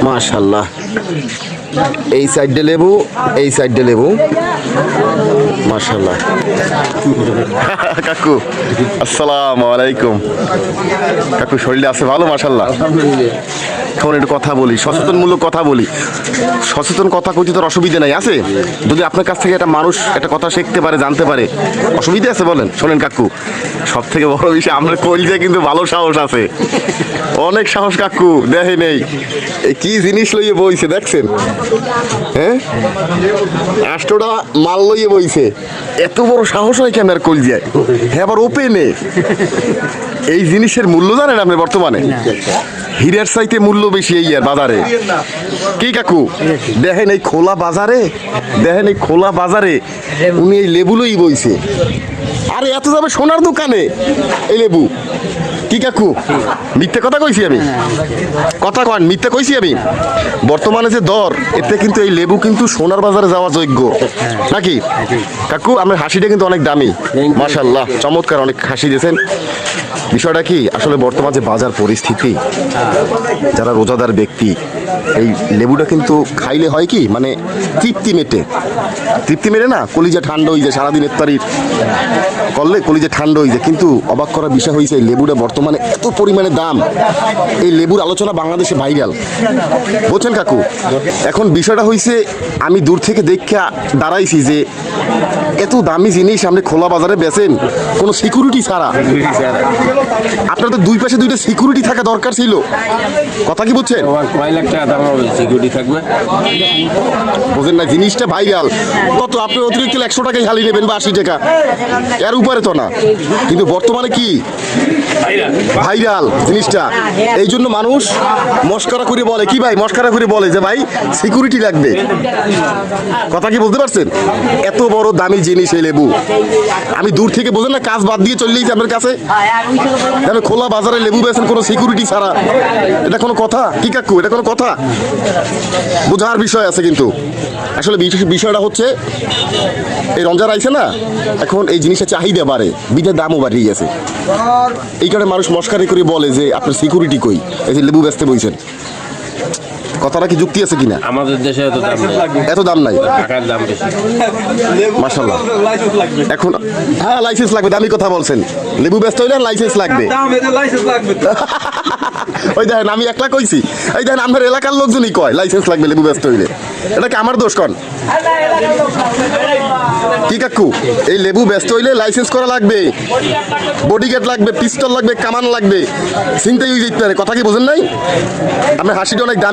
মাশাআল্লাহ, এই সাইডে লেবু, এই সাইডে লেবু, মাশাআল্লাহ। কাকু আসসালামু আলাইকুম। কাকু শরীরে আছে ভালো? মাশাআল্লাহ। এখন একটু কথা বলি, সচেতনমূলক কথা বলি। সচেতন কথা কইতে তোর অসুবিধা নাই আছে? যদি আপনার কাছ থেকে একটা মানুষ একটা কথা শিখতে পারে, জানতে পারে, অসুবিধা আছে বলেন? শোনেন কাকু, সব থেকে বড় বিষয় আমরা কইলে কিন্তু ভালো সাহস আছে, অনেক সাহস কাকু। দেখে নেই কি জিনিস লইয়ে বইছে দেখছেন? হ্যাঁ, 8টা মাল লইয়ে বইছে। এত বড় সাহস হয় কেন আর কলজিয়ায়? হ্যাঁ, আবার ওপেনে। এই জিনিসের মূল্য জানেন আপনি বর্তমানে? হীরার চাইতে মূল্য বেশি এই আর বাজারে। কি কাকু দেখেন এই খোলা বাজারে, দেখেন এই খোলা বাজারে উনি এই লেবু লই বইছে। আরে এত যাবে সোনার দোকানে এই লেবু? কি কাকু মিথ্যে কথা কইছি আমি? কথা কন, মিথ্যে কইছি আমি? বর্তমানে যে দর, এতে কিন্তু এই লেবু কিন্তু সোনার বাজারে যাওয়া যোগ্য নাকি কাকু? আমার হাসিটা কিন্তু অনেক দামি, মাশাআল্লাহ, চমৎকার, অনেক হাসি দিয়েছেন। বিষয়টা কি আসলে বর্তমান যে বাজার পরিস্থিতি, যারা রোজাদার ব্যক্তি এই লেবুটা কিন্তু খাইলে হয় কি, মানে তৃপ্তি মেটে। তৃপ্তি মেটে না, কলিজা ঠান্ডা হয়ে যায়, সারাদিন ইফতারি করলে কলিজা ঠান্ডা হয়ে যায়। কিন্তু অবাক করার বিষয় হয়েছে এই লেবুটা বর্তমানে এত পরিমাণে দাম, এই লেবুর আলোচনা বাংলাদেশে ভাইরাল, বুঝছেন কাকু? এখন বিষয়টা হয়েছে আমি দূর থেকে দেখা দাঁড়াইছি যে এত দামি জিনিস আপনি খোলা বাজারে বেচেন কোনো সিকিউরিটি ছাড়া। আপনার তো দুই পাশে দুইটা সিকিউরিটি থাকা দরকার ছিল, কথা কি বুঝছেন? কয় লাখ টাকা দাম হবে সিকিউরিটি থাকবে? বুঝেন না, জিনিসটা ভাইরাল। কত আপনি অতিরিক্ত 100 টাকায় হালি নেবেন বা 80 টাকা, এর উপরে তো না। কিন্তু বর্তমানে কি ভাইরাল জিনিসটা, এই জন্য মানুষ মস্করা করে বলে কি ভাই, মস্করা করে বলে যে ভাই সিকিউরিটি লাগবে, কথা কি বলতে পারছেন? এত বড় দামি জিনিস এই লেবু, আমি দূর থেকে বোঝেন না, কাজ বাদ দিয়ে চললেই আপনার কাছে খোলা বাজারে লেবু বেছেন কোনো সিকিউরিটি ছাড়া। এটা কোনো কথা কি কাকু? এটা কোনো কথা? বোঝার বিষয় আছে কিন্তু। আসলে বিষয়টা হচ্ছে এই রমজান আইছে না, এখন এই জিনিসের চাহিদা বাড়ে, বিটের দামও বাড়িয়ে গেছে। এই কারণে মানুষ মস্কারি করে বলে যে আপনার সিকিউরিটি কই, এই যে লেবু বেচতে বইছেন। কথাটা কি যুক্তি আছে কিনা? আমাদের দেশে এত দাম নেই, এত দাম নাই, টাকার দাম বেশি। মাশাআল্লাহ। এখন হ্যাঁ লাইসেন্স লাগবে, দামি কথা বলছেন। লেবু বেচতে হইলে লাইসেন্স লাগবে। ওই দেখেন আমি একলা কইছি, এই দেখেন আমার এলাকার লোকজনই কয় লাইসেন্স লাগবে লেবু বেচতে হইলে। এটা কি আমার দোষ কন? কি কাকু এই লেবু বেচতে হইলে লাইসেন্স করা লাগবে, বডিগার্ড লাগবে, পিস্তল লাগবে, কামান লাগবে, চিন্তাই হয়ে যেতে পারে। কথা কি বোঝেন নাই? আমার হাসিটা অনেক দামি।